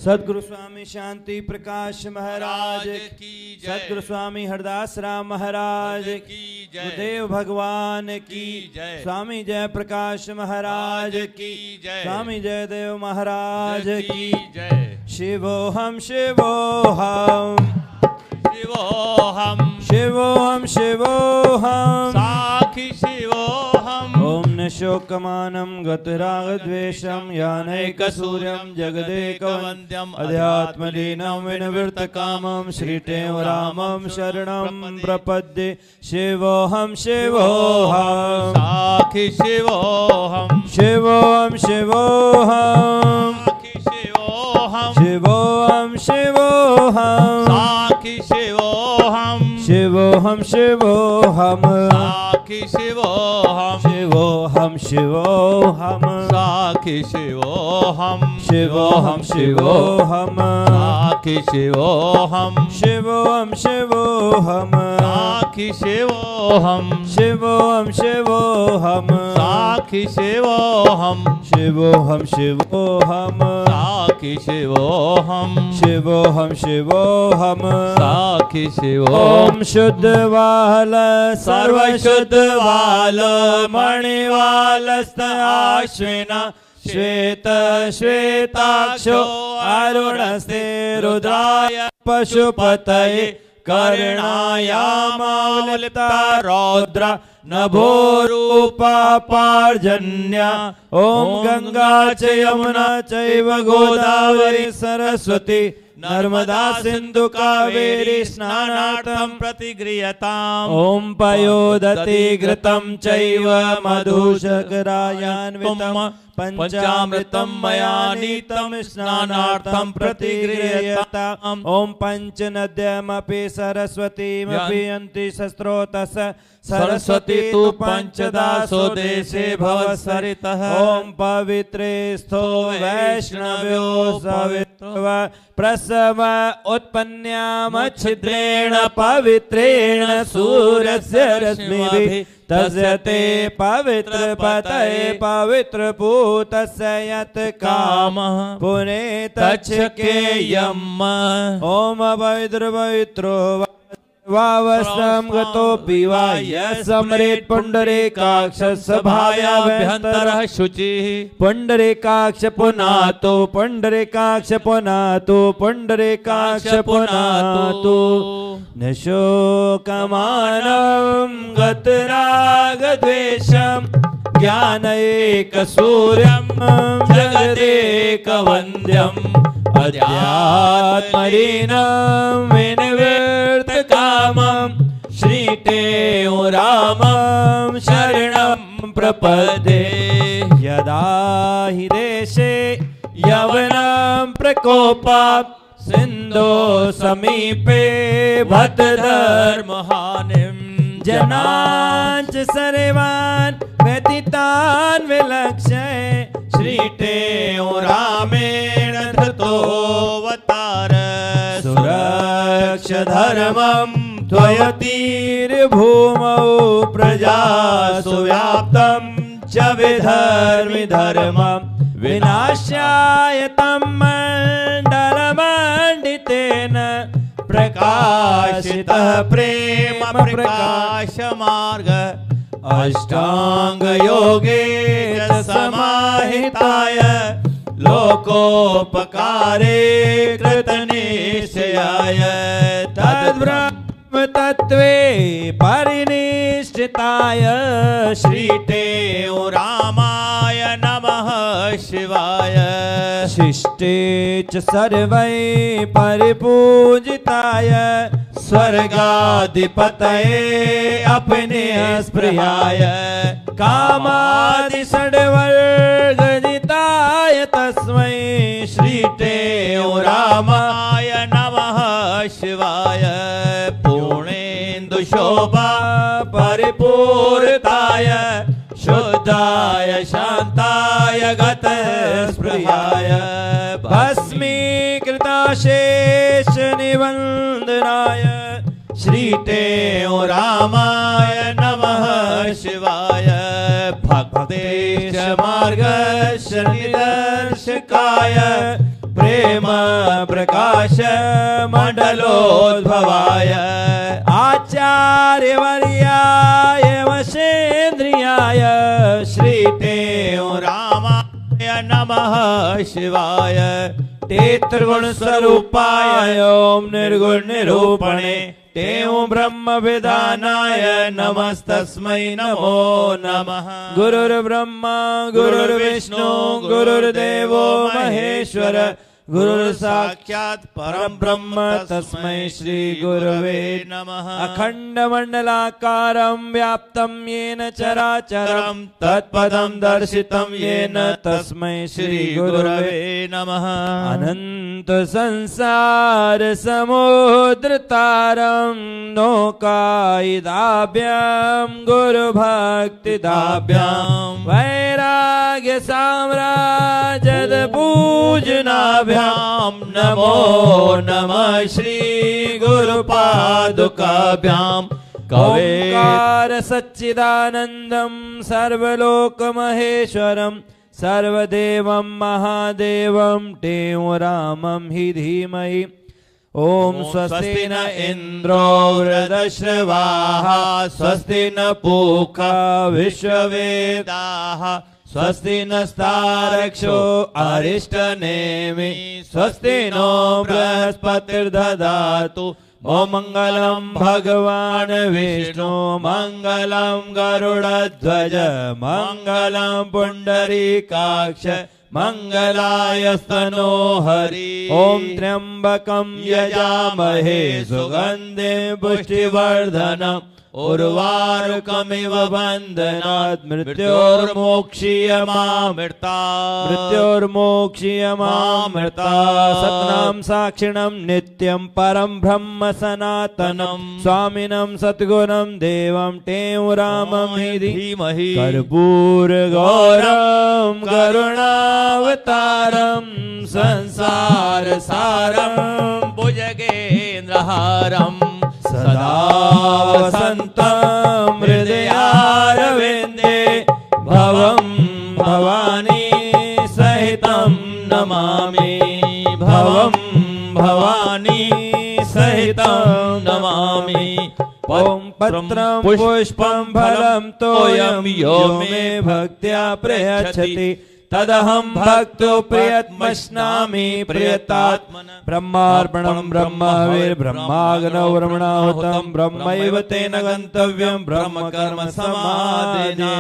सद्गुरु स्वामी शांति प्रकाश महाराज की जय। सद्गुरु स्वामी हरदास राम महाराज की जय। गुरुदेव भगवान की जय। स्वामी जय प्रकाश महाराज की जय। स्वामी जयदेव महाराज की जय। शिवोहम शिवोहम शिवोहम शिवोहम शिवोहम साखी शिवोहम ओम न शोकमानं गतरागद्वेषं यानैकसूर्यं जगदेकवन्द्यम् अध्यात्मलीनं विनिवृत्तकामं श्रीटेव रामं शरणं प्रपद्ये शिवोहम शिवोहम साखी शिवोहम शिवोहम शिवोहम साखी शिवोहम शिवोहम शिवोहम साखी शिवोहम शिवोहम शिवोहम साखी शिवोहम शिवोहम शिवोहम साखी शिवोहम शिवोहम शिवोहम साखी शिवोहम शिवोहम शिवोहम साखी शिवोहम शिवोहम शिवोहम साखी शिवोहम शिवोहम शिवोहम साखी शिवोहम शिवोहम शिवोहम साखी शिवोहम ओम शुद्ध वाल सर्व शुद्ध वाल मणिवालस्त आश्विना श्वेत श्वेताक्षो अरुणस्ते रुद्राय पशुपतये कर्णायामावलिता रौद्र नभोरूपा पार्जन्या ओम गंगा च यमुना चैव गोदावरी सरस्वती नर्मदा सिंधु कावेरी स्नानार्थं प्रतिगृह्यताम् ओम पयोदति घृतं चैव मधुशर्करायान्वितं पंचामृतं मया नीतं स्नानार्थं प्रतिगृह्यताम् ओम पंचनद्यमपि सरस्वतीमपि यन्ति सस्रोतस सरस्वती तु पंचदासो देशे भवसरितः ओम पवित्रे स्थो वैष्णव्यो सवित्व प्रसव उत्पन्नामच्छिद्रेण पवित्रेण सूर्यस्य रश्मिभिः तस्य ते पवित्र पतये पवित्र पूतस्य यत् कामः पुनेतच्छकेयम् ओम पवित्र पवित्रो वावस्त्रं गतोऽपि वा यस्मरेत् पुण्डरीकाक्ष सभायाभ्यन्तरः शुचिः पुण्डरीकाक्ष पुनातो पुण्डरीकाक्ष पुनातो पुण्डरीकाक्ष पुनातो न शोकमानं गतरागद्वेषं ज्ञानैकसूर्यं जगदेकवन्द्यम् अध्यात्मलीनं विनिवृत्तकामं श्रीटेव रामं शरणं प्रपद्ये यदा हि देशे यवनं प्रकोपात् सिन्धो समीपे भद्रधर्महानिं जनान् च सर्वान् व्यतीतान् विलक्ष्य श्रीटेव रामेण धृतोऽवतार सुरक्ष धर्मं त्वयतीर्भूमौ प्रजासु व्याप्तं च विधर्मि धर्मं विनाशाय तं मण्डलमण्डितेन प्रकाशितः प्रेम प्रकाश मार्ग अष्टांग योगेन समाहिताय लोकोपकारे कृतनिश्चयाय तद्ब्रह्म तत्त्वे परिनिष्ठिताय श्रीटेव रामाय नमः शिवाय शिष्टे च सर्वै परिपूजिताय स्वर्गाधिपतये अपने स्पृहाय कामादि षड्वर्गजिताय तस्मै श्रीटेव रामाय नमः शिवाय पूर्णेन्दुशोभा परिपूरिताय शुद्धाय शान्ताय गतस्पृहाय भस्मीकृताशेष निवन्दनाय श्रीटेव रामाय नमः शिवाय भक्तेश मार्गश निदर्शकाय प्रेम क्षेम प्रकाश मंडलोद्भवाय आचार्यवर्याय वशेन्द्रियाय श्रीटेव रामाय नमः शिवाय ते त्रिगुण स्वरूपाय ओम निर्गुण निरूपणे तेव ब्रह्म विधानाय नमस्तस्मै नमो नमः गुरुर्ब्रह्मा गुरुर्विष्णु गुरुर्देवो महेश्वर गुरुर् साक्षात् परम ब्रह्म तस्मै श्री गुरवे नमः अखंड मंडलाकारं व्याप्तं येन चराचरं तत्पदं दर्शितं येन तस्मै श्री गुरवे नमः अनंत संसार समुद्र तारं नौकायिदाभ्यां गुरु भक्ति दाभ्यां वैराग्य साम्राजद पूजनाभ्यां नमो नमः श्री गुरु पादुकाभ्यां ओंकार सच्चिदानंदं सर्वलोक महेश्वरं सर्वदेवं महादेवं टेव रामं हि धीमहि ओम स्वस्ति न इंद्रो वृद्धश्रवाः स्वस्ति न पूषा विश्ववेदाः स्वस्ति नस्तारक्षो अरिष्टनेमि स्वस्ति नो बृहस्पतिर्दधातु ओम मंगलम भगवान विष्णु मंगलम गरुड़ध्वज मंगलम पुंडरीकाक्ष मंगलायस्तनो हरि ओम त्र्यंबकं यजामहे सुगंधिं पुष्टिवर्धनम् उर्वारुकमिव बन्धनात् मृत्योर्मोक्षीयमामृता सत्नां साक्षिणं नित्यं परं ब्रह्म सनातनं स्वामिनं सद्गुणं देवं टेव रामं हि धीमहि कर्पूरगौरं करुणावतारं संसारसारं भुजगेन्द्रहारं सदा वसन्तं हृदयारविन्दे भवं भवानी सहितं नमामि भवं भवानी सहितं नमामि ओम पत्रं पुष्पं फलं तोयं यो मे भक्त्या प्रयच्छति तदहं भक्तो प्रियतमश्नामि प्रियतात्मन ब्रह्मार्पणं ब्रह्मवीर्ब्रह्माग्नौ ब्रह्मणाहुतं ब्रह्मैव तेन गन्तव्यं ब्रह्म कर्म समाधिना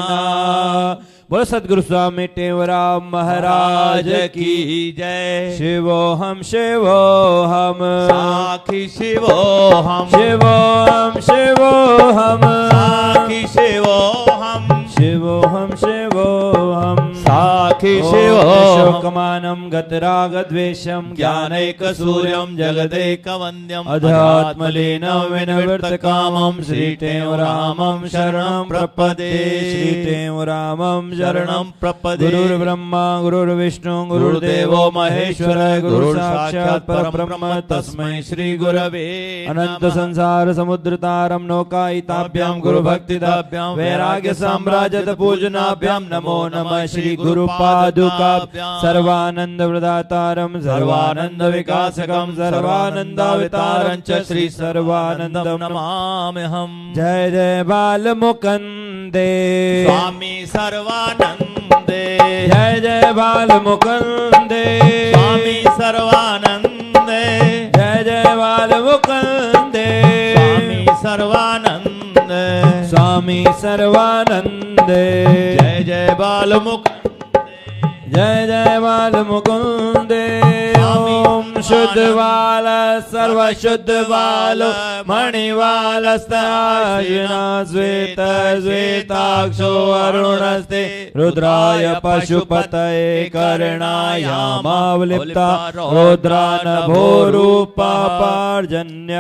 बोल सद्गुरु स्वामी टेवराम महाराज की जय शिवोहम शिवोहम साखी शिवोहम शिवोहम शिवोहम साखी शिवोहम शिवोहम शिवोहम साखी शिवोहम शोकमानं गतरागद्वेषं ज्ञानैकसूर्यं जगदेकवन्द्यम् अध्यात्मलीनं विनिवृत्तकामं श्रीटेव रामं शरणं प्रपदे श्रीटेव रामं शरणं प्रपदे गुरुर्ब्रह्मा गुरुर्विष्णु गुरुर्देवो महेश्वर गुरु साक्षात् परब्रह्म तस्मै श्री गुरवे अनंत संसार समुद्र तारं नौकायिताभ्यां गुरु भक्तिदाभ्यां वैराग्य साम्राज्यद पूजनाभ्यां नमो नमः श्री गुरु पादुकाभ्यां सर्वानंद प्रदातारं सर्वानंद विकासकं सर्वानंदावतारं च श्री सर्वानंदं नमाम्यहम् जय जय बाल मुकुंदे स्वामी सर्वानंदे जय जय बाल मुकुंदे स्वामी सर्वानंदे जय जय बाल मुकुंदे स्वामी सर्वानंदे स्वामी सर्वानंदे जय जय बालमुख जय जय बाल मुकुंदे ओम शुद्ध बाल सर्व शुद्ध बाल मणिवाल स्थायिना श्वेत श्वेताक्षो अरुणस्ते रुद्राय पशुपतये कर्णायामावलिप्ता रुद्रानभोरूपापार्जन्य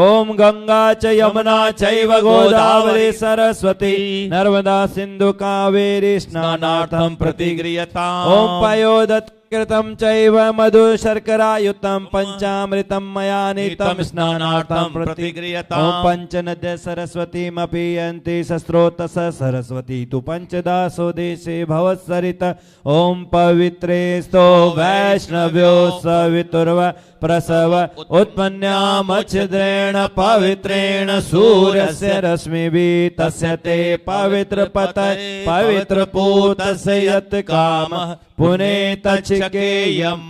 ओम गंगा च यमुना चैव गोदावरी सरस्वती नर्मदा सिंधु कावेरी स्नानार्थं प्रतिगृहता ओम पयोदत् कृतं चैव मधु शर्करायुतं पंचामृतं मया नीतं स्नानार्थं प्रतिगृह्यताम्। ॐ पञ्चनद्य सरस्वतीमपि यन्ति सस्रोतस सरस्वती तु पञ्चदासो देशे भवत्सरित ॐ पवित्रे स्तो वैष्णव्यो सवितुर्व प्रसव उत्पन्नामच्छिद्रेण पवित्रेण सूर्यस्य रश्मिभिः तस्य ते पवित्रपतये पवित्रपूतस्य यत् कामः पुनेतच्छकेयम्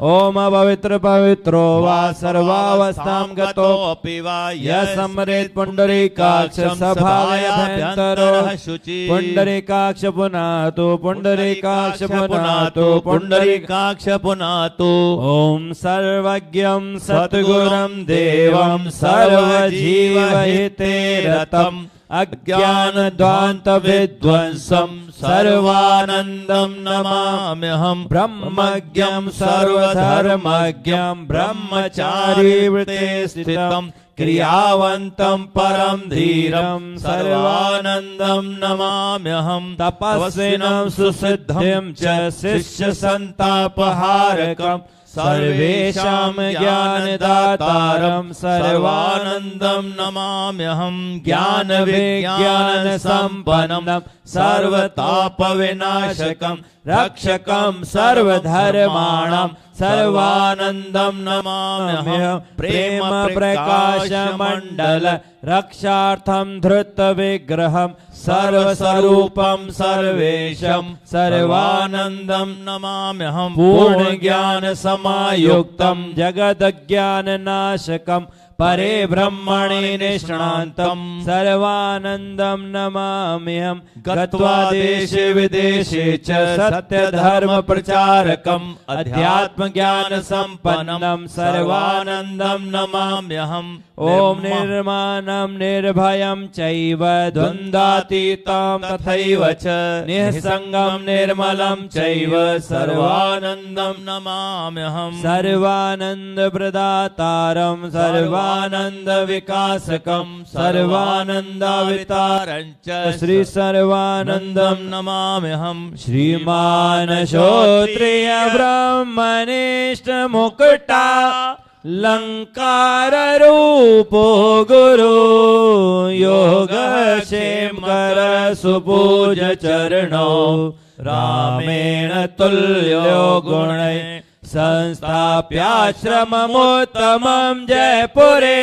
ॐ पवित्र पवित्रो वा सर्वावस्थां गतोऽपि वा यः स्मरेत् पुण्डरीकाक्ष सभायाभ्यन्तरो शुचि पुण्डरीकाक्ष पुनातु पुण्डरीकाक्ष पुनातु पुण्डरीकाक्ष पुनातु ॐ सर्वज्ञं सद्गुरुं देवं सर्वजीवहिते रतम् अज्ञानध्वान्तविध्वंसं सर्वानन्दं नमाम्यहं ब्रह्मज्ञं सर्वधर्मज्ञं ब्रह्मचारिवृते स्थितं क्रियावन्तं परं धीरं सर्वानन्दं नमाम्यहं तपस्विनं सुसिद्धिं च शिष्यसन्तापहारकम् सर्वेषां ज्ञानदातारं सर्वानन्दं नमाम्यहं ज्ञानविज्ञानसम्पन्नं सर्वतापविनाशकं रक्षकं सर्वधर्माणां सर्वानन्दं नमाम्यहं प्रेम प्रकाशमण्डल रक्षार्थं धृतविग्रहं सर्वस्वरूपं सर्वेशं सर्वानन्दं नमाम्यहं पूर्णज्ञानसमायुक्तं जगदज्ञाननाशकं परे ब्रह्मणे निष्णान्तं सर्वानन्दं नमाम्यहं गत्वा देशे विदेशे च सत्यधर्म प्रचारकम् अध्यात्मज्ञानसम्पन्नं सर्वानन्दं नमाम्यहम् ॐ निर्मानं निर्भयं चैव द्वन्द्वातीतं तथैव च निःसङ्गं निर्मलं चैव सर्वानन्दं नमाम्यहं सर्वानन्दप्रदातारं सर्वानन्दविकासकं सर्वानन्दावतारं च श्री सर्वानन्दं नमाम्यहं श्रीमान् श्रोत्रिय ब्रह्मनिष्ठ मुकुटा लंकार रूपो गुरु योगक्षेमकर सुपूज चरणो रामेण तुल्यो गुणै संस्थाप्याश्रममुत्तमं जयपुरे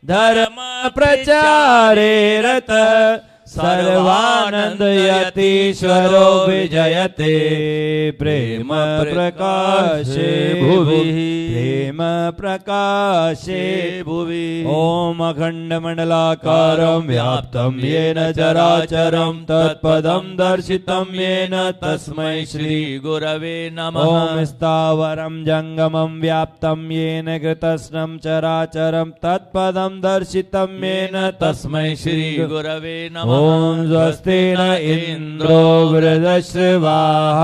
धर्म प्रचारे रत सर्वानंद यतीश्वरो विजयते प्रेम प्रकाशे भुवि प्रेम प्रकाशे भुवि ओम अखंड मंडलाकारं व्याप्तं येन चराचरं तत्पदं दर्शितं येन तस्मै श्री गुरवे नमः। ओम स्थावरं जंगमं व्याप्तं येन कृतस्नं चराचरं तत्पदं दर्शितं येन तस्मै श्री गुरवे नमः। ओम स्वस्ति न इंद्रो वृद्धश्रवाः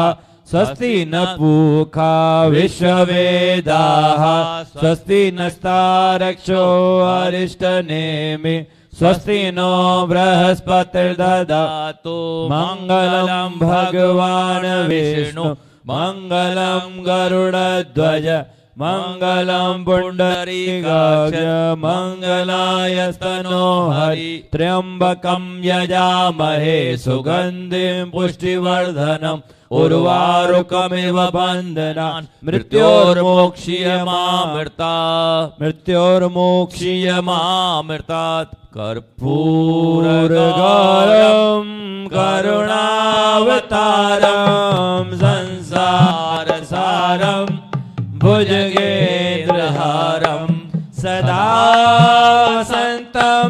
स्वस्ति न पूषा विश्ववेदाः स्वस्ति नस्तारक्षो अरिष्टनेमि स्वस्ति नो बृहस्पतिर्दधातु मंगलं भगवान् विष्णु मंगलं गरुडध्वज मंगलं पुंडरीकाक्ष मंगलायस्तनो हरि त्र्यंबकं यजामहे सुगंधिं पुष्टिवर्धनम् उर्वारुकमिव बन्धनान् मृत्योर्मोक्षीयमामृतात् कर्पूरगौरं करुणावतारं संसारसारं भुजगेन्द्रहारं सदा सन्तं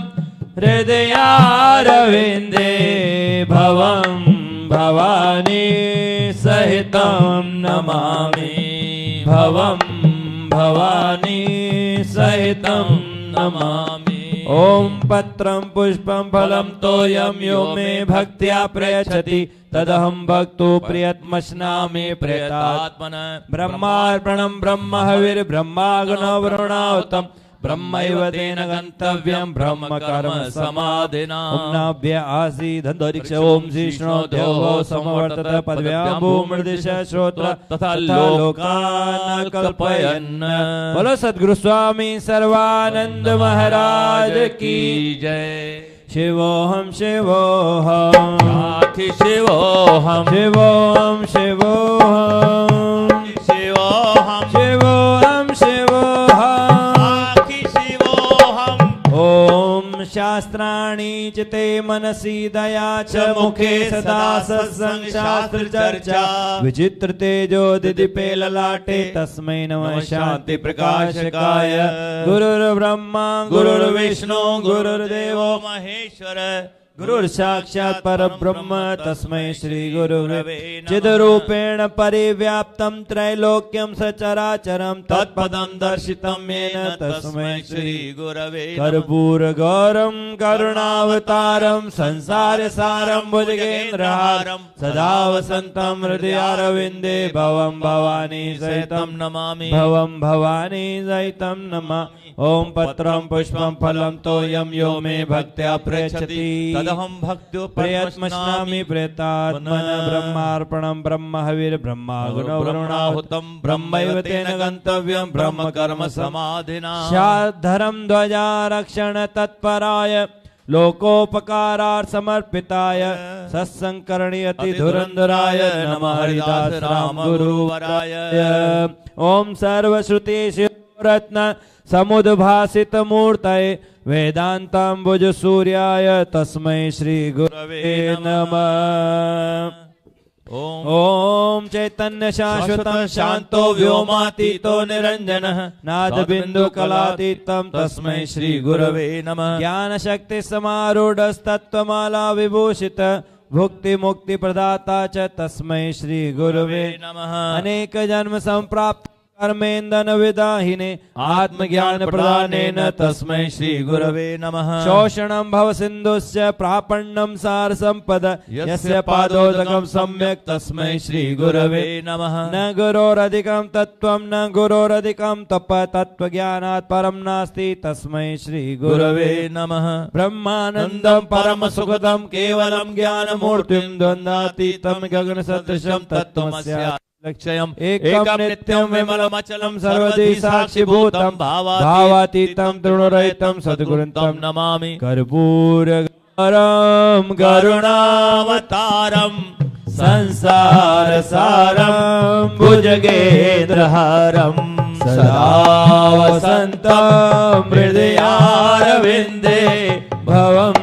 हृदयारविन्दे भवं भवानी सहितं नमामि भवं भवानी सहितं नमामि। ओम पत्रं पुष्पं फलं तोयं यो मे भक्त्या प्रयच्छति तदहं भक्तो प्रियतमश्नामि प्रेतात्मन ब्रह्मार्पणं ब्रह्म हविर्ब्रह्माग्नो वरुणाहुतं ब्रह्मैव तेन गन्तव्यं ब्रह्म कर्म समाधिना ओम्नाभ्य आसीदन्तरिक्ष ओम श्रीष्णो देवो समवर्तत पदव्यां भूमृदिश श्रोत्र तथा लोकान् कल्पयन्। बोलो सद्गुरु स्वामी सर्वानंद महाराज की जय। शिवोहम शिवोहम साखी शिवोहम शिवोहम शिवोहम शिवोहम शिवोहम शिवोहम साखी शिवोहम। ओम शास्त्राणि चिते मनसि दया च मुखे सदा सत्संग शास्त्र चर्चा विचित्र तेजो दिदीपे ललाटे तस्मै नमः शांति प्रकाशकाय। गुरुर्ब्रह्मा गुरुर्विष्णु गुरुर्देवो महेश्वर गुरुर्साक्षात् परब्रह्म तस्मै श्री गुरुवे चिद्रूपेण परिव्याप्तं त्रैलोक्यं सचराचरं तत्पदं दर्शितं येन तस्मै श्री गुरवे कर्पूरगौरं करुणावतारं संसारसारं भुजगेन्द्रहारं सदा वसन्तं हृदयारविन्दे भवं भवानी सहितं नमामि भवं भवानी सहितं नमामि। ओम पत्रं पुष्पं फलं तोयं यो मे भक्त्या पृच्छति तदहं भक्त्यो प्रयत्मश्नामि प्रेतात्मन ब्रह्मार्पणं ब्रह्म हविर् ब्रह्माग्नौरुणाहुतं ब्रह्मैव तेन गन्तव्यं ब्रह्म कर्म समाधिना शाद्धरं ध्वजा रक्षण तत्पराय लोकोपकारार्थ समर्पिताय सत्संकरणीयति धुरंधराय नमः हरिदास राम गुरुवराय। ओम सर्वश्रुति शिवरत्न समुद्भासित मूर्तये वेदांतांबुज सूर्याय तस्मै श्री गुरवे नमः। ओम चैतन्य शाश्वतं शांतो व्योमातीतो निरंजनः नाद बिंदु कलातीतं तस्मै श्री गुरवे नमः। ज्ञान शक्ति समारूढ़स्तत्त्वमाला विभूषित भुक्ति मुक्ति प्रदाता च तस्मै श्री गुरवे नमः। अनेक जन्म संप्राप्त कर्मेन्दन विदाहिने आत्मज्ञान प्रदानेन तस्मै श्री गुरवे नमः। शोषणं भव सिन्धुस्य प्रापण्यं सार संपद यस्य पादोदकं सम्यक् तस्मै श्री गुरवे नमः। न गुरोरधिकं तत्त्वं न गुरोरधिकं तप तत्त्वज्ञानात् परं नास्ति तस्मै श्री गुरवे नमः। ब्रह्मानन्दं परम सुखदं केवलं ज्ञानमूर्तिं द्वन्द्वातीतं गगनसदृशं तत्त्वमस्य लक्ष्यम् एकं नित्यं विमलमचलं सर्वदि साक्षिभूतं भावातीतं तृणरहितं सद्गुरुं नमामि। कर्पूरगौरं करुणावतारं संसारसारं भुजगेन्द्रहारं सदा वसन्तं हृदयारविन्दे भवं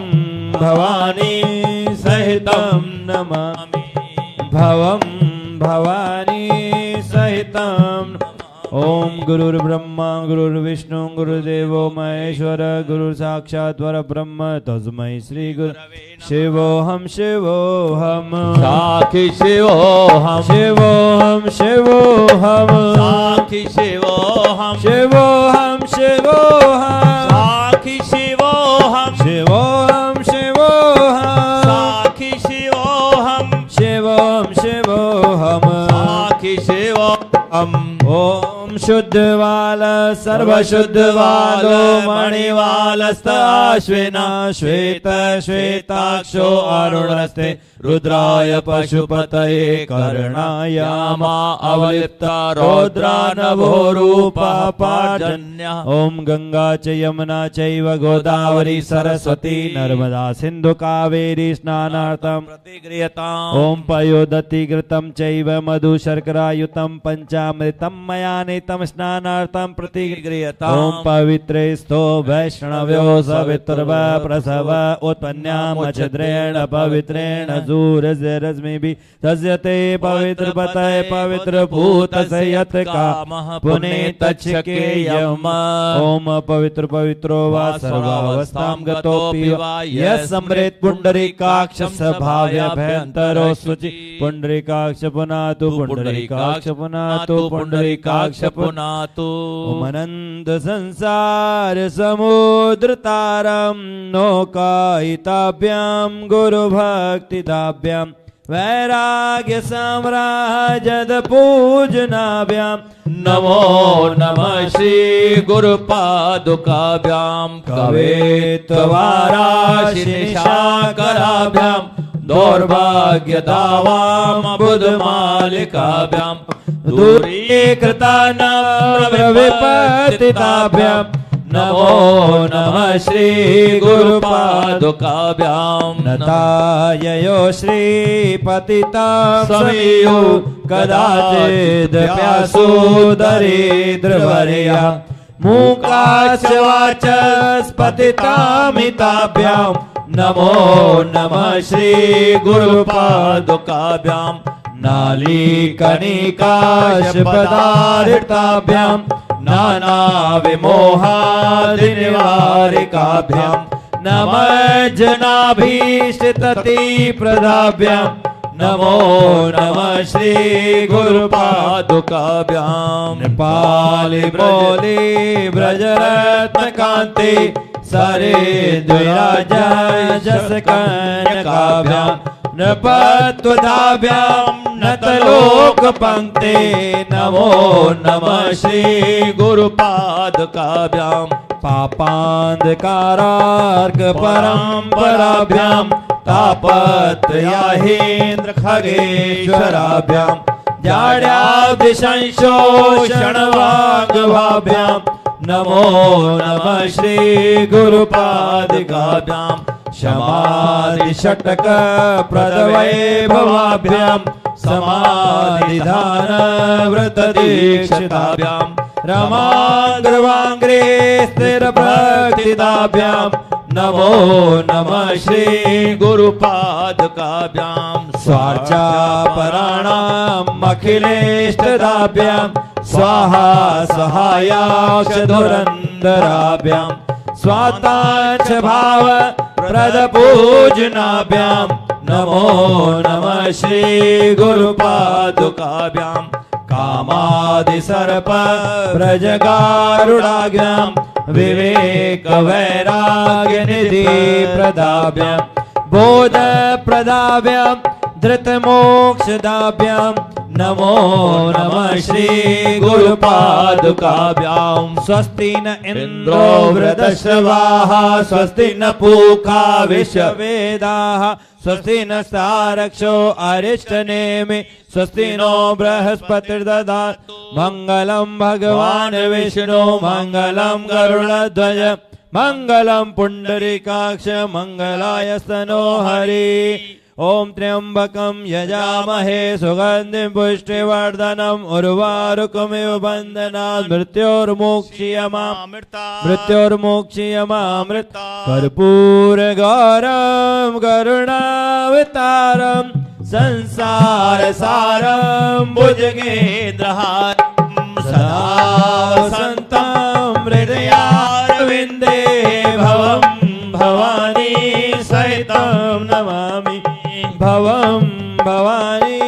भवानी सहितं नमामि भवं भवानी सहितं। ओम गुरुर्ब्रह्मा गुरुर्विष्णु गुरुदेवो महेश्वर गुरु साक्षात् परब्रह्म तस्मै श्री गुरवे शिवोहम शिवोहम साखी शिवोहम शिवोहम शिवोहम साखी शिवोहम शिवोहम शिवोहम साखी शिवोहम शिवोहम शिवोहम साखी शिवोहम शिवोहम शिवोहम साखी शिवोहम। ओम शुद्धवाल सर्वशुद्धवालो मणिवालस्त आश्विना श्वेत श्वेताक्षो अरुणस्ते रुद्राय पशुपतये कर्णायामा अवलिप्ता रौद्रा नभो रूपा पार्जन्या। ओम गंगा च यमुना चैव गोदावरी सरस्वती नर्मदा सिंधु कावेरी स्नानार्थं प्रतिगृह्यताम्। ओम पयोदति घृतं चैव मधु शर्करायुतं पंचामृतं मया नीतं स्नानार्थं प्रतिगृह्यताम्। ओम पवित्रेस्थो वैष्णव्यो सवितुर्व प्रसव उत्पन्नामच्छद्रेण पवित्रेण सूरजरश्मिभिः सस्यते पवित्र पतये पवित्र भूत संयत कामः पुनेतच्छकेयम्। ओम पवित्र पवित्रो वा सर्वावस्थां गतोऽपि वा यः स्मरेत् पुण्डरीकाक्षं भाव्यभयन्तरो शुचि पुण्डरीकाक्ष पुनातु पुण्डरीकाक्ष पुनातु पुण्डरीकाक्ष पुनातु। ओम अनंत संसार समुद्र तारं नौकायिताभ्यां गुरु भक्तिदाभ्यां वैराग्य साम्राजद पूजनाभ्यां नमो नमः श्री गुरुपादुकाभ्यां कवेत्वाराशिनिशाकराभ्यां दौर्भाग्यदावां बुधमालिकाभ्यां दूरीकृतानां नमो नमः श्री गुरुपादुकाभ्यां नताययो श्रीपतितां समीयो कदाचिद् प्यासो दरिद्रवर्या मूकाश्च वाचस्पतितामिताभ्यां नमो नमः श्री गुरुपादुकाभ्यां नालीकणिकाशपदारिताभ्यां नानाविमोहादिनिवारिकाभ्यां नमः जनाभीष्टततिप्रदाभ्यां नमो नमः श्री गुरुपादुकाभ्यां नेपाली बोली ब्रजरत्नकान्ते सरे द्विराजसकनकाभ्यां नृपत्वदाभ्यां नतलोकपङ्क्ते नमो नमः श्री गुरुपादुकाभ्यां पापान्धकारार्कपरम्पराभ्यां तापत्रयाहेन्द्र खगेश्वराभ्यां जाड्याब्धिसंशोषणवाग्भाभ्यां नमो नमः श्री गुरुपादुकाभ्यां समाधिषट्क प्रदवैभवाभ्यां समाधिधान व्रतदीक्षिताभ्यां रमाग्रवाङ्ग्रे स्थिरभक्तिदाभ्यां नमो नमः श्री गुरुपादुकाभ्यां स्वार्चापराणां अखिलेष्टदाभ्यां स्वाहा सहायाक्षधुरन्दराभ्यां स्वातांच भाव प्रदपूजनाभ्यां नमो नमः श्री गुरुपादुकाभ्यां कामादिसर्प व्रजगारुडाभ्यां विवेकवैराग्यनिधि प्रदाभ्यां बोधप्रदाभ्यां धृतमोक्षदाभ्यां नमो नमः श्री गुरुपादुकाभ्यां स्वस्ति न इन्द्रो वृधश्रवाः स्वस्ति न पूषा विश्ववेदाः स्वस्ति न सारक्षो अरिष्टनेमि स्वस्ति नो बृहस्पतिर्दधातु मंगलम भगवान विष्णु मंगलम गरुड़ध्वज मंगलम पुंडरीकाक्ष मंगलायस्तनो हरि ओम त्र्यंबकं यजामहे सुगंधिं पुष्टिवर्धनम् उर्वारुकमिव बन्धनात् मृत्योर्मोक्षीयमामृता कर्पूरगौरं करुणावतारं संसारसारं भुजगेन्द्रहारं सदा वसन्तं हृदयारविन्दे भवं भवानी सहितं नमामि भवं भवानी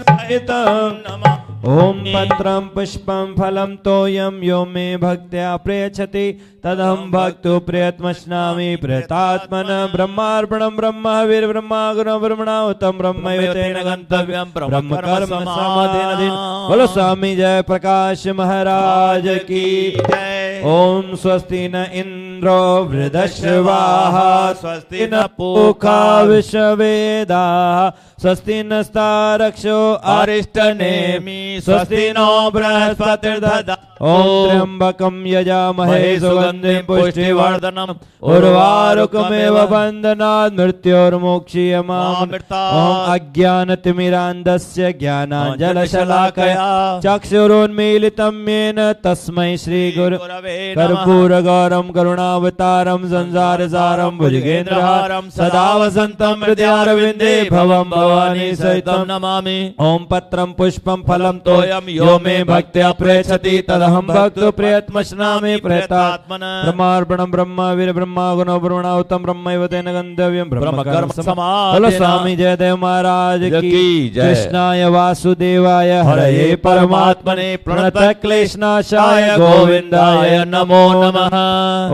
सहितं नमामि ओम पत्रं पुष्पं फलं तोयं यो मे भक्त्या प्रयच्छति तदहं भक्तो प्रयत्मश्नामि प्रयतात्मन ब्रह्मार्पणं ब्रह्मवीर्ब्रह्मा गुणं ब्रह्मणाहुतं ब्रह्मैव तेन गन्तव्यं ब्रह्म कर्म समाधिन बोलो स्वामी जय प्रकाश महाराज की जय। ओम स्वस्ति न इंद्रो वृधश्रवाः स्वस्ति न पूषा विश्ववेदाः स्वस्ति नस्तारक्षो अरिष्टनेमि स्वस्ति नो बृहस्पतिर्दधातु ओम त्र्यंबकं यजामहे सुगंधिं पुष्टिवर्धनम् उर्वारुकमिव बन्धनात् मृत्योर्मोक्षीयमामृता ओम अज्ञानतिमिरान्धस्य ज्ञानाञ्जनशलाकया चक्षुरुन्मीलितं येन तस्मै श्रीगुरवे कर्पूरगौरं करुणावतारं संसारसारं भुजगेन्द्रहारं सदा वसन्तं हृदयारविन्दे भवं भवानी सहितं नमामि ओम पत्रं पुष्पं फलं तोयं यो मे भक्त्या प्रयच्छति तदा तदहं भक्तो प्रियतमश्नामि प्रेतात्मन ब्रह्मार्पणं ब्रह्मवीर ब्रह्मा गुणो ब्रह्मणाहुतं ब्रह्मैव तेन गन्तव्यं ब्रह्म कर्म समाधि। बोलो स्वामी जयदेव महाराज की की जय। कृष्णाय वासुदेवाय हरये परमात्मने प्रणत क्लेशनाशाय गोविंदाय नमो नमः।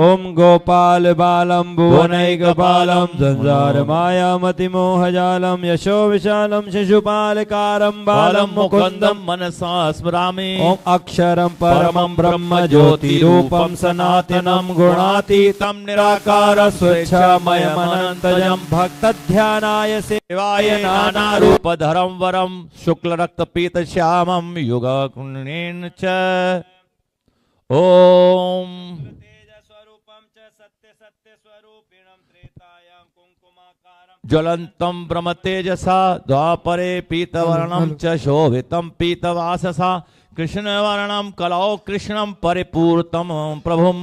ओम गोपाल बालम भुवनैकपालं संसार मायामतिमोहजालं यशो विशालं शिशुपालकारं बालं मुकुन्दं मनसा स्मरामि। ओम अक्षरं परमं ब्रह्म ज्योतिरूपं सनातनं गुणातीतं निराकार स्वेच्छामयमनन्तजं भक्तध्यानाय सेवाय नानारूपधरं वरं शुक्लरक्तपीतश्यामं युगकुण्डेन च ॐ ज्वलन्तं ब्रह्मतेजसा द्वापरे पीतवर्णं च शोभितं पीतवाससा कृष्णवर्णं कलौ कृष्णं परिपूर्तं प्रभुं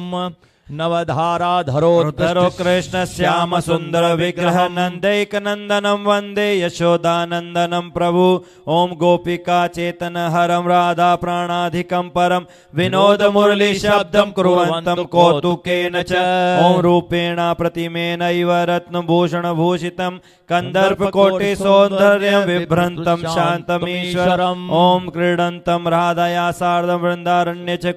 नवधाराधरोद्धरो कृष्ण श्याम सुंदर विग्रह नंदैक नंदनम वंदे यशोदानंदनम प्रभु। ओम गोपिका चेतन हरम राधा प्राणाधिकं परम विनोद मुरली शब्दं कुर्वन्तं कौतुकेन च। ओम रूपेण प्रतिमेनैव रत्नभूषण भूषितं कंदर्प कोटि सौंदर्यं विभ्रन्तं शान्तमीश्वरम्। ओम क्रीडन्तं राधया सार्धं वृन्दारण्ये च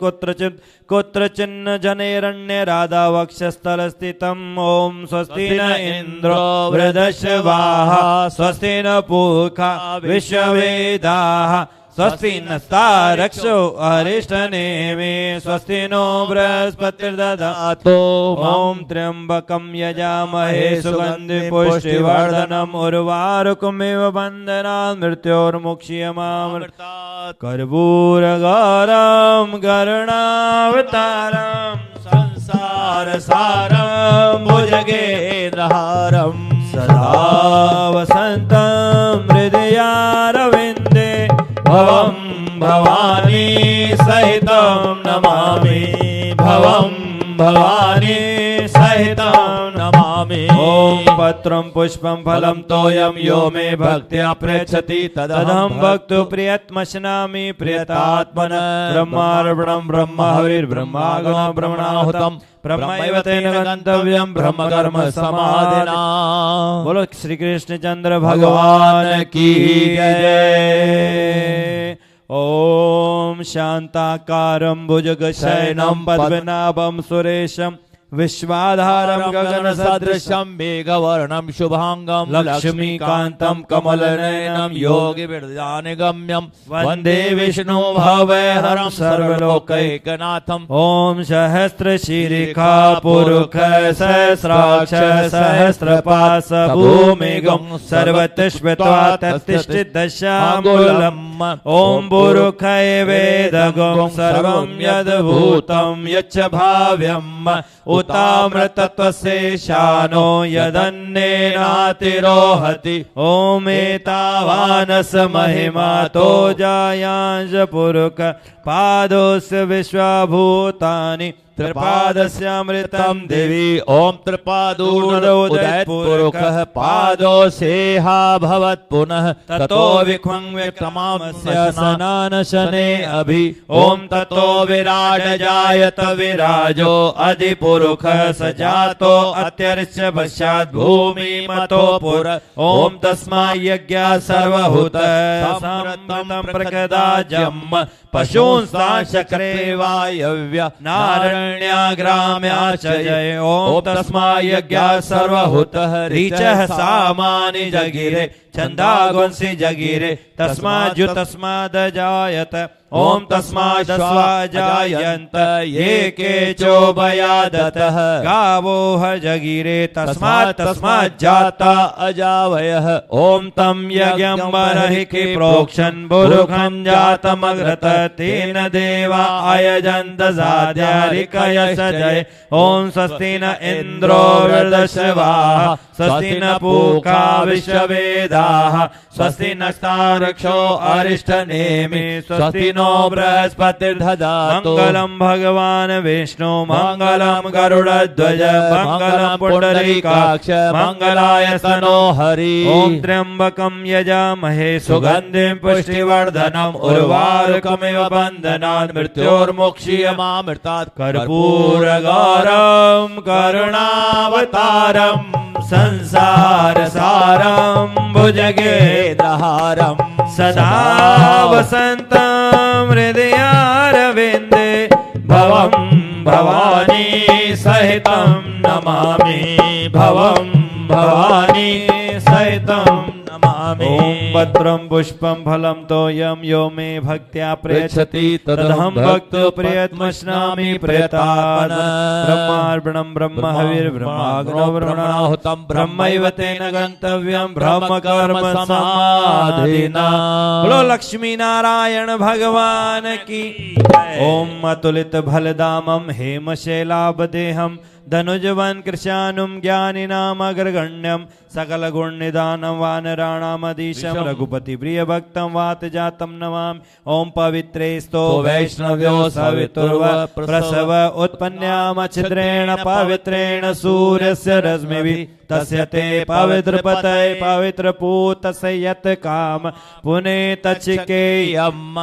कुत्रचिन्न जनेरण्ये राधा वक्षस्थल स्थितम्। ओम स्वस्ति न इंद्रो वृधश्रवाः स्वस्ति न पूषा विश्ववेदाः स्वस्ति नस्तारक्षो अरिष्टनेमि स्वस्ति नो बृहस्पतिर्दधातु। ओम त्र्यंबकं यजामहे सुगंधि पुष्टिवर्धनम् उर्वारुकमिव बन्धनान् मृत्योर्मुक्ष्यमामृतात्। कर्पूरगौरं गरुणावतारं संसारसारं भुजगेन्द्रहारं सदा वसन्तं हृदयारविन्दे भवं भवानी सहितं नमामि भवं भवानी सहितं नमामि। ओम पत्रं पुष्पं फलं तोयं यो मे भक्त्या पृच्छति तदहं भक्तो प्रियतमश्नामि प्रियतात्मन ब्रह्मार्पणं ब्रह्महविर्ब्रह्मागमं ब्रह्मणाहुतं ब्रह्मैव तेन गन्तव्यं ब्रह्म कर्म समाधिना। बोलो श्री कृष्ण चंद्र भगवान की जय। ओम शांताकारं भुजगशयनं पद्मनाभं सुरेशं विश्वाधारं गगनसदृशं मेघवर्णं शुभांगं लक्ष्मीकान्तं कमलनयनं योगिविरजानिगम्यं वन्दे विष्णु भवहरं सर्वलोकैकनाथम्। ओम सहस्रशीर्षा पुरुष सहस्राक्ष सहस्रपाश भूमिगं सर्वत्र श्वेत्वा तत्तिष्ठति दशाङ्गुलम्। ओम पुरुषाय वेदगं सर्वं यद्भूतं यच्च भाव्यम् उतामृतत्वस्य शानो यदन्नेनातिरोहति। ओम एतावानस महिमा तो जायांश पुरुष पादोस्य विश्वभूतानि त्रिपादस्यामृतं देवी। ओम त्रिपादोदयत् पुरुषः पादोसेहा भवत् पुनः ततो विख्वं विक्रमास्य सनानशने अभि। ओम ततो विराट जायत विराजो अधिपुरुषः सजातो अत्यर्च पश्चात् भूमि मतो पुर। ओम तस्मा यज्ञा सर्वभूत समृतं प्रकदाजम् पशूंस्ता शक्रे वायव्य नारण्याग्राम्या च जय। ओम तस्मा यज्ञा सर्वभूतः ऋचः सामानि जगिरे छन्दागुंसि जगिरे तस्माज्जु तस्मादजायत। ओम तस्मादस्वा जायन्त ये केचोभयादतः गावोह जगिरे तस्मात् तस्माज्जाता अजावयः। ओम तं यज्ञं बर्हिः प्रोक्षन् बुरुखं जातमग्रत तेन देवा अयजन्त साध्यारिकयश जय। ओम स्वस्ति न इन्द्रो वृद्धश्रवाः स्वस्ति न पूषा विश्ववेदाः स्वस्ति नस्तारक्षो अरिष्टनेमि स्वस्ति नो नो बृहस्पतिर्दधातु मंगलम भगवान विष्णु मंगलम गरुड़ध्वज मंगलम पुंडरीकाक्ष मंगलायतनो हरि ओम त्र्यंबकम यजामहे सुगंधिं पुष्टिवर्धनम उर्वारुकमिव बंधनान् मृत्योर्मुक्षीयमामृतात् कर्पूर गौरम करुणावतारम संसार सारम भुजगेन्द्रहारम सदा वसन्तं हृदयारविन्दे भवं भवानी सहितं नमामि भवं भवानी सहितं नमामि ओम पत्रं पुष्पं फलं तोयं यो मे भक्त्या प्रयच्छति तदहं भक्तो प्रियतमश्नामि प्रयतात्मन ब्रह्मार्पणं ब्रह्म हविर्ब्रह्माग्नो ब्रह्मणाहुतं ब्रह्मैव तेन गन्तव्यं ब्रह्म कर्म समाधिना बोलो लक्ष्मी नारायण भगवान की ओम अतुलित भलदामं हेमशैलाभदेहं धनुजवन कृशानुम ज्ञानिनाम अग्रगण्यम सकल गुण निदानम वानराणामधीशम रघुपति प्रिय भक्तम वात जातम नमामि ओम पवित्रे स्तो वैष्णव्यो सवितुर्व प्रसव उत्पन्नाम छिद्रेण पवित्रेण सूर्यस्य रश्मिभिः तस्य ते पवित्र पतये पवित्र पूतस्य यत् काम पुनेत चिकेयम्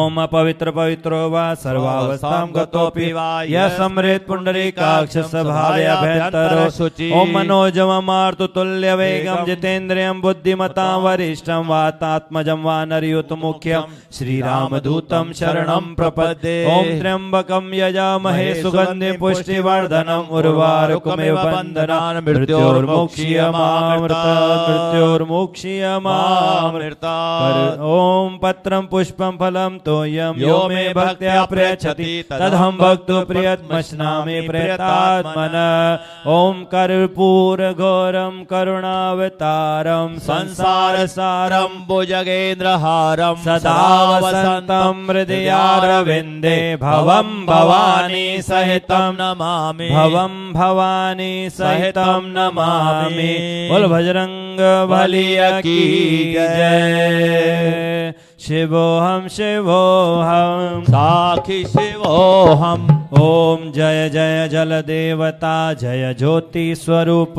ओम पवित्र पवित्रो वा सर्वावस्थां गतोऽपि वा यः समृत पुंडरीकाक्ष भाव्याभ्यन्तरो शुचि ओम मनोजवमार्तुतुल्य वेगं जितेन्द्रियं बुद्धिमतां वरिष्ठं वातात्मजं वानरयुतमुख्यं श्रीरामदूतं शरणं प्रपद्ये ओम त्र्यंबकं यजामहे सुगन्धिं पुष्टिवर्धनम् उर्वारुकमिव बन्धनान् मृत्योर्मुक्षीयमामृतात् ओम पत्रं पुष्पं फलं तोयं यो मे भक्त्या प्रयच्छति तदहं भक्तो प्रियतमश्नामि प्रयतात्मन ओम कर्पूर घोरम करुणावतारम संसार सारम भुजगेन्द्रहारम सदा वसन्तं हृदयारविन्दे भवं भवानी सहितं नमामि भवं भवानी सहितं नमामि बोल बजरंग बलिया की जय शिवोहम शिवोहम साखी शिवोहम ओम जय जय जल देवता जय ज्योति स्वरूप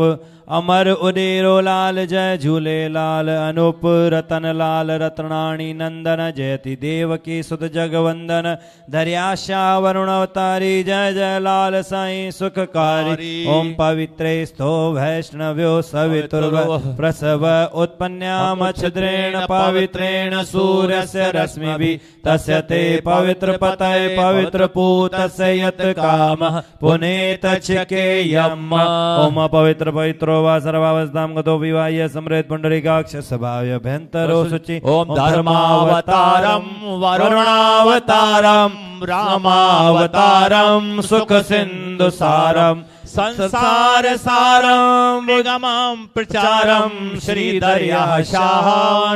अमर उदेरो लाल जय झूलेलाल अनूप रतन लाल रत्नाणी नंदन जयति देवकी सुत जगवंदन धर्याशा वरुण अवतारी जय जय लाल साई सुखकारी ओम पवित्रे स्तो वैष्णव्यो सवितुर्व प्रसव उत्पन्नाम छिद्रेण पवित्रेण सूर्यस्य रश्मिभिः तस्य ते पवित्र पतये पवित्र पूतस्य यत् कामः पुनेत चिकेयम् ओम पवित्र पवित्रो वा सर्वावस्थां गतो विवाह्य समृत पुंडरीकाक्ष स्वभाव्यभ्यन्तरो शुचि ओम धर्मावतारम वरुणावतारम रामावतारम सुख सिंधु सारम संसार सारम निगमं प्रचारम श्रीधर्याशाः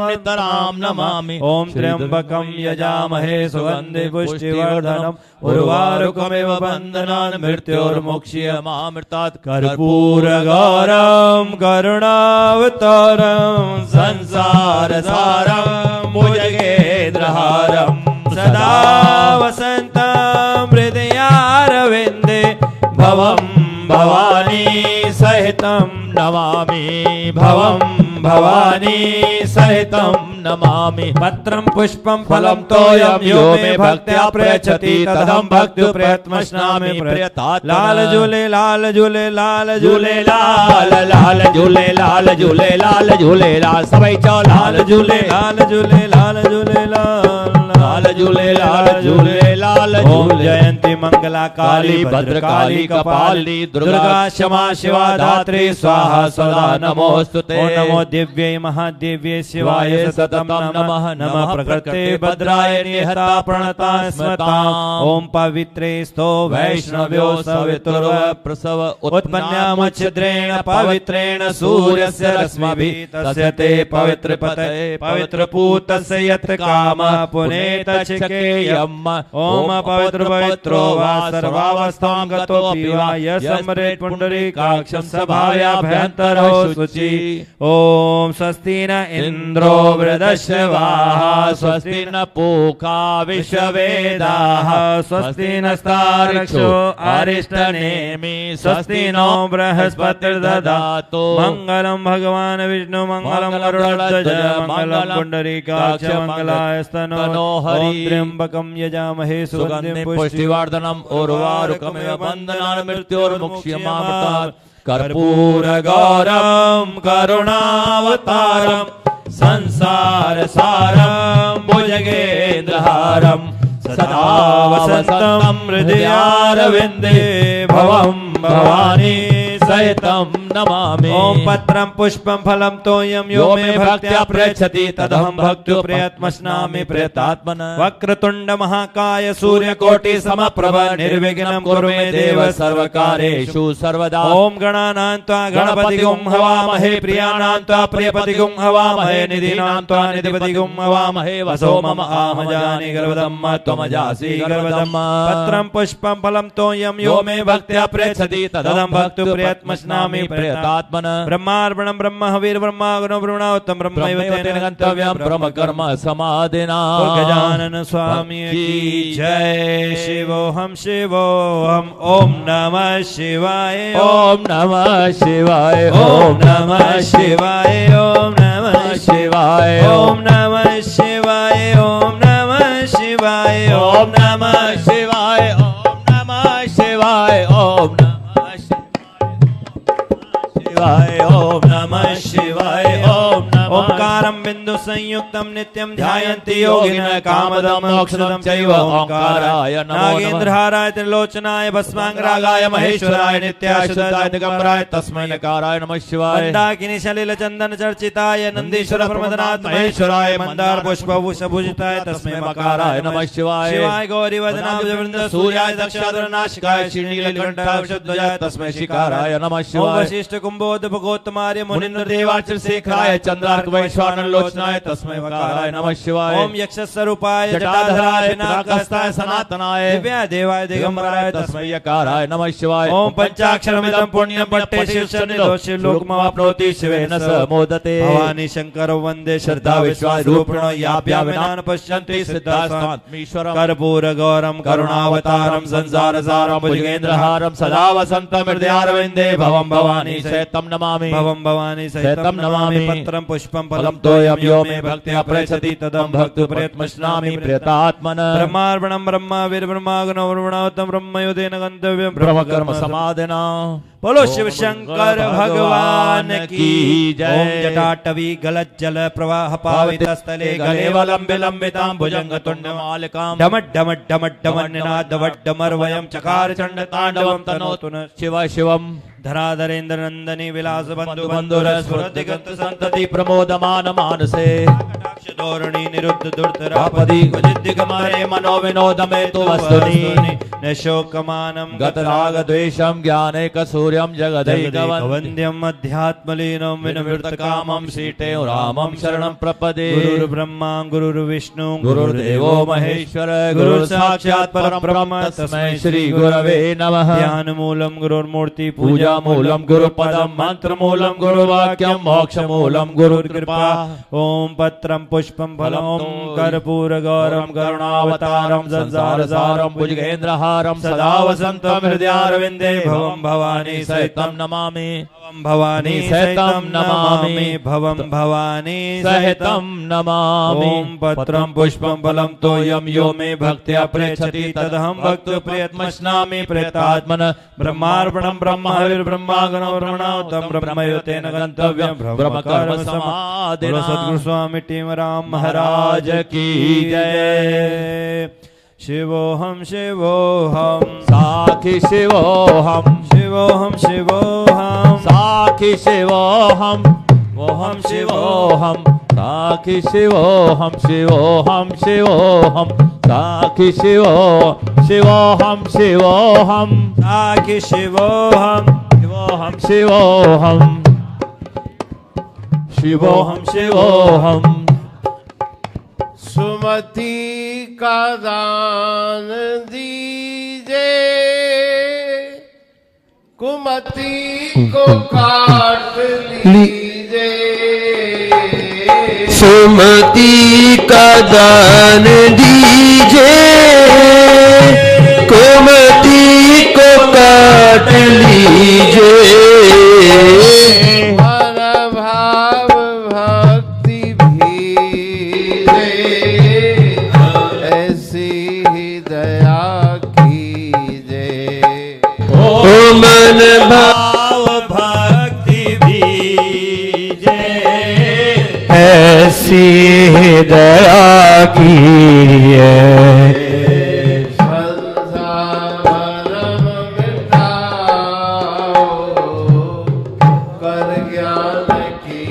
नितरां नमामि ओम त्र्यंबकं यजामहे सुगंधि पुष्टिवर्धनम् उर्वारुकमिव बन्धनान् मृत्योर्मुक्षीयमामृतात् कर्पूर गौरम करुणावतारम संसार सारम भुजगेन्द्रहारम सदा वसन्तं हृदयारविन्दे भवं भवानी सहितं नमामि भवं भवानी सहितं नमामि पत्रं पुष्पं फलं तोयं यो मे भक्त्या प्रयच्छति तदहं भक्तो प्रयतमश्नामि प्रयतात् लाल झूले लाल झूले लाल झूले लाल लाल झूले लाल झूले लाल झूले लाल सबै चौ लाल झूले लाल झूले लाल झूले लाल झूले लाल झूले लाल झूले जयंती मंगला काली भद्रकाली कपालिनी दुर्गा क्षमा शिवा धात्री स्वाहा सदा नमोस्तुते नमो दिव्यै महादिव्यै शिवाय सततं नमः नमः प्रकृते भद्राय निहता प्रणता स्मताम् ओम पवित्रे स्तो वैष्णव्यो सवितुर्व प्रसव उत्पन्नाम छिद्रेण पवित्रेण सूर्यस्य रश्मिभिः तस्य ते पवित्र पतये पवित्र पूतस्य यत् कामः पुनेत चिकेयम् ओम अपवित्र पवित्रो वा सर्वावस्थां गतोऽपि वा यस्मरेत् पुण्डरीकाक्षं सभायाभ्यन्तरो शुचि ॐ स्वस्ति न इन्द्रो वृधश्रवाः स्वस्ति न पूषा विश्ववेदाः स्वस्ति नस्तार्क्ष्यो अरिष्टनेमि स्वस्ति नो बृहस्पतिर्दधातु मङ्गलं भगवान् विष्णु मङ्गलं गरुडध्वज मङ्गलं पुण्डरीकाक्ष मङ्गलायस्तनो हरि त्र्यम्बकं यजामहे सुगन्धिं पुष्टिवर्धनम् उर्वारुकमिव बन्धनान् मृत्योर्मुक्ष्यमामृतात् कर्पूरगौरं करुणावतारं संसारसारं भुजगेन्द्रहारं सदा वसन्तं हृदयारविन्दे भवं भवानी सहितं नमामि ॐ पत्रं पुष्पं फलं तोयं यो मे भक्त्या प्रयच्छति तदहं भक्त्युप्रयत्मस्नामि प्रयतात्मन वक्रतुण्ड महाकाय सूर्यकोटि समप्रभ निर्विघ्नं कुरु मे देव सर्वकार्येषु सर्वदा ॐ गणानां त्वा गणपतिगुं हवामहे प्रियाणां त्वा प्रियपतिगुं हवामहे निधीनां त्वा निधिपतिगुं हवामहे वसो मम आहमजानि गर्वदम्म त्वमजासि गर्वदम्म पत्रं पुष्पं फलं तोयं यो मे भक्त्या प्रयच्छति तदहं भक्त्युप्रयत्मस्नामि प्रयतात्मन ब्रह्मार्पणं ब्रह्म हविर्ब्रह्माग्नो ब्रह्मणोत्तम ब्रह्मैव तेन गन्तव्यं ब्रह्म कर्म समाधिना गजानन स्वामी की जय शिवोऽहं शिवोऽहं ॐ नमः शिवाय ॐ नमः शिवाय ॐ नमः शिवाय ॐ नमः शिवाय ॐ नमः शिवाय ॐ नमः शिवाय ॐ नमः शिवाय ॐ नमः शिवाय ॐ ओम नमः शिवाय ओम ओंकारं बिंदु संयुक्तं नित्यं ध्यायन्ति योगिनः कामदं मोक्षदं चैव ओंकाराय नमो नमः नागेन्द्रहाराय त्रिलोचनाय भस्मांगरागाय महेश्वराय नित्याशुद्धाय दिगंबराय तस्मै नकाराय नमः शिवाय मंदाकिनी सलिल चंदन चर्चिताय नंदीश्वर प्रमदनाथ महेश्वराय मंदार पुष्प भूषभूषिताय तस्मै मकाराय नमः शिवाय शिवाय गौरी वदनाब्जवृंद सूर्याय दक्षाधरनाशिकाय श्रीनीलकंठाय विशुद्धजाय तस्मै शिकाराय नमः शिवाय वशिष्ठ कुंभोद भगोत्तमार्य मुनिन्द्र देवार्च शेखराय चंद्रार्क वैश्वानर लोचनाय तस्मै वकाराय नमः शिवाय ओम यक्षस्वरूपाय जटाधराय पिनाकहस्ताय सनातनाय दिव्य देवाय दिगंबराय तस्मै यकाराय नमः शिवाय ओम पंचाक्षरमिदं पुण्यं पट्टे शिवशनिर्दोषि लोकमवाप्नोति शिवेन स मोदते भवानी शंकरो वन्दे श्रद्धा विश्वास रूपिणो याभ्यां विनान पश्यन्ति सिद्धास्तात्मीश्वरं कर्पूर गौरं करुणावतारं संसारसारं भुजगेन्द्रहारं सदा वसन्तं हृदयारविन्दे भवं भवानी सहितं नमामि भवं भवानी सहितं नमामि पत्रं पुष्पं फलं तोयं यो मे भक्त्या प्रयच्छति तदं भक्त्युप्रयत्मस्नामि प्रयतात्मन ब्रह्मार्पणं ब्रह्मविर्ब्रह्माग्नो ब्रह्मणोत्तम ब्रह्मयोतेन गन्तव्यं ब्रह्म कर्म समाधिना बोलो शिव शंकर भगवान की जय ओम जटाटवी गलज्जल प्रवाह पावित स्थले गलेवलं विलंबितां भुजंग तुण्डमालिकां डमट डमट डमट डमन्नाद वड्डमर वयं चकार चंड तांडवं तनोतु न शिव शिवम धराधरेन्द्र नंदनी विलास बंधु बंधुर स्फुरदिगंत संतति प्रमोदमान मानसे कटाक्ष धोरणी निरुद्ध दुर्धरापदी कुजिद्दिगमरे मनो विनोदमे तु वस्तुनि न शोकमानं गतराग द्वेषं ज्ञानेक सूर्यं जगदैकवन्द्यं अध्यात्मलीनं विनिवृत्तकामं सीते रामं शरणं प्रपदे गुरुर्ब्रह्मा गुरुर्विष्णु गुरुर्देवो महेश्वर गुरुर्साक्षात् परब्रह्म तस्मै श्री गुरवे नमः ध्यानमूलं गुरुर्मूर्ति पूजा मूलं गुरुपदं मंत्रमूलं गुरुवाक्यं मोक्षमूलं गुरुर्कृपा ओम पत्रं पुष्पं फलं कर्पूर गौरं करुणावतारं संसारसारं भुजगेन्द्रहारं सदा वसन्तं हृदयारविन्दे भवं भवानी सहितं नमामि भवं भवानी सहितं नमामि भवं भवानी सहितं नमामि ओम पत्रं पुष्पं फलं तोयं यो मे भक्त्या प्रयच्छति तदहं भक्त्युप्रयत्मस्नामि प्रयतात्मन ब्रह्मार्पणं ब्रह्म ब्रह्माग्नो ब्रह्मणोत्तम ब्रह्मयोतेन गन्तव्यं ब्रह्म कर्म समाधिना सद्गुरु स्वामी टीमराम महाराज की जय शिवोऽहं शिवोऽहं साखी शिवोऽहं शिवोऽहं शिवोऽहं साखी शिवोऽहं वोऽहं शिवोऽहं साखी शिवोऽहं शिवोऽहं शिवोऽहं साखी शिवोऽहं शिवोऽहं साखी शिवोऽहं शिवोऽहं शिवोऽहं शिवोऽहं शिवोऽहं सुमति का दान दीजे, कुमति को काट लीजे। सुमति का दान दीजे, कुमति को काट लीजे। मन भाव भक्ति भीजे, ऐसी ही दया कीजे। ओ मन भाव भक्ति भीजे, ऐसी दया कीजिए। संसारम मिटाओ, कर ज्ञान की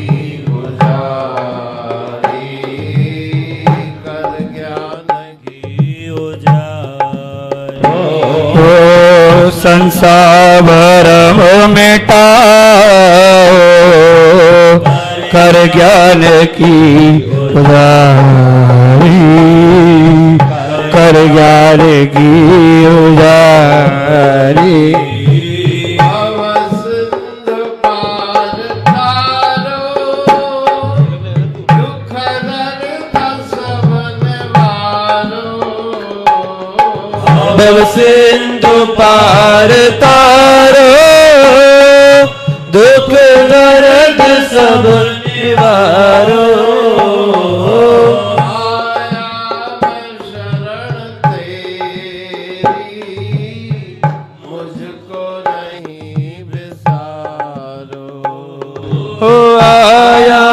उजारी, कर ज्ञान की उजारी। ओ संसार भरम मिटाओ, कर ज्ञान की उजारी, कर ज्ञान की उजारी। अवसिंधु पार तारो, दुख दर्द सब निवारो। भव सिंधु पार तारो, दुख दर्द सब निवारो। आया मैं शरण तेरी, मुझको नहीं बिसारो। हो आया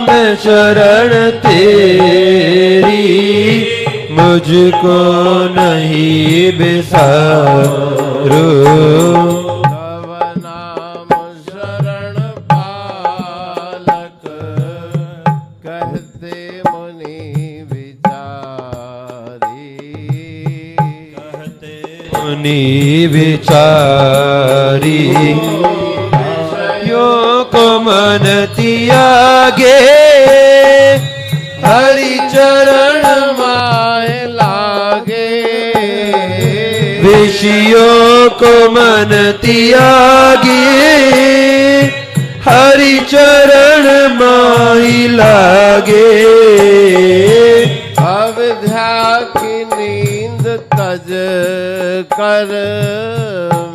मैं शरण तेरी, मुझको नहीं बिसारो। तव नाम शरण पालक, कहते मुनि विचारी। मुनि विचारी, विषयों को मन त्यागे, हरि चरण माय लागे। विषयों को मन त्यागे, हरि चरण माही लागे। अविद्या की नींद तज कर,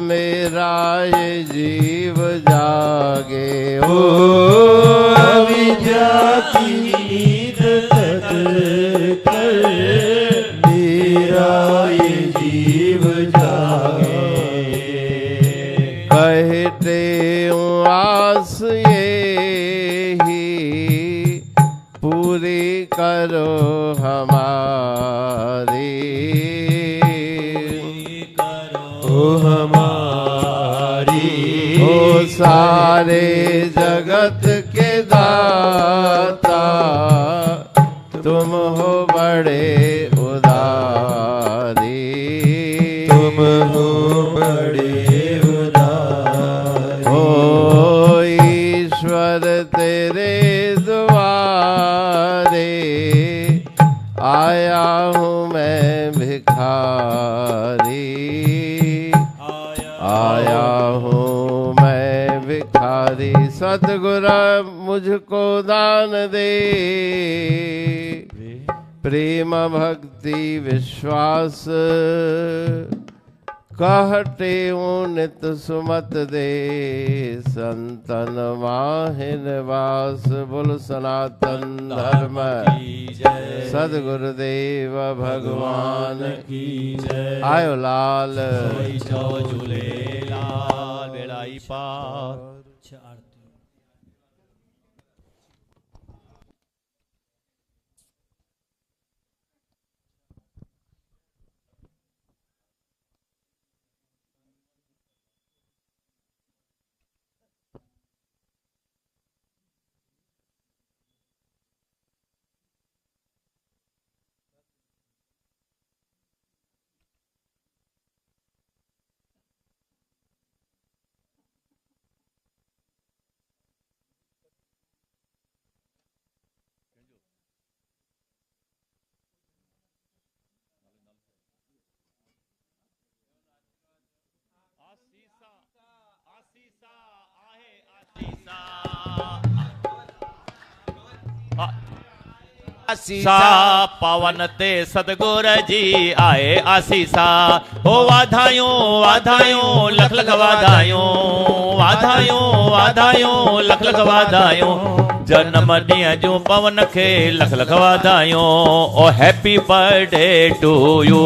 मेरा ये जीव जागे। ओ अविद्या की नींद तज कर, मेरा ये जीव जागे। कहते आस ये ही पूरी करो हमारी। ओ हमारी, ओ सारे जगत के दाता, तुम हो बड़े उदारी। तुम हो बड़े उदारी। ओ ईश्वर तेरे द्वारे, आया हूँ मैं भिखारी। आया हूँ मैं भिखारी। सतगुरु मुझको दान दे, प्रेम भक्ति विश्वास, कहते नित सुमत दे। संतन माहि निवास, बोल सनातन धर्म सदगुरुदेव भगवान की जय। आयो लाल झूलेलाल बेड़ाई पार। सा पवन ते सतगुर जी आए आसीसा हो वाधायूं वाधायूं लख लख वाधायूं वाधायूं वाधायूं लख लख वाधायूं जन्म ॾींहं जूं पवन खे लख लख वाधायूं ओ हैप्पी बर्थडे टू यू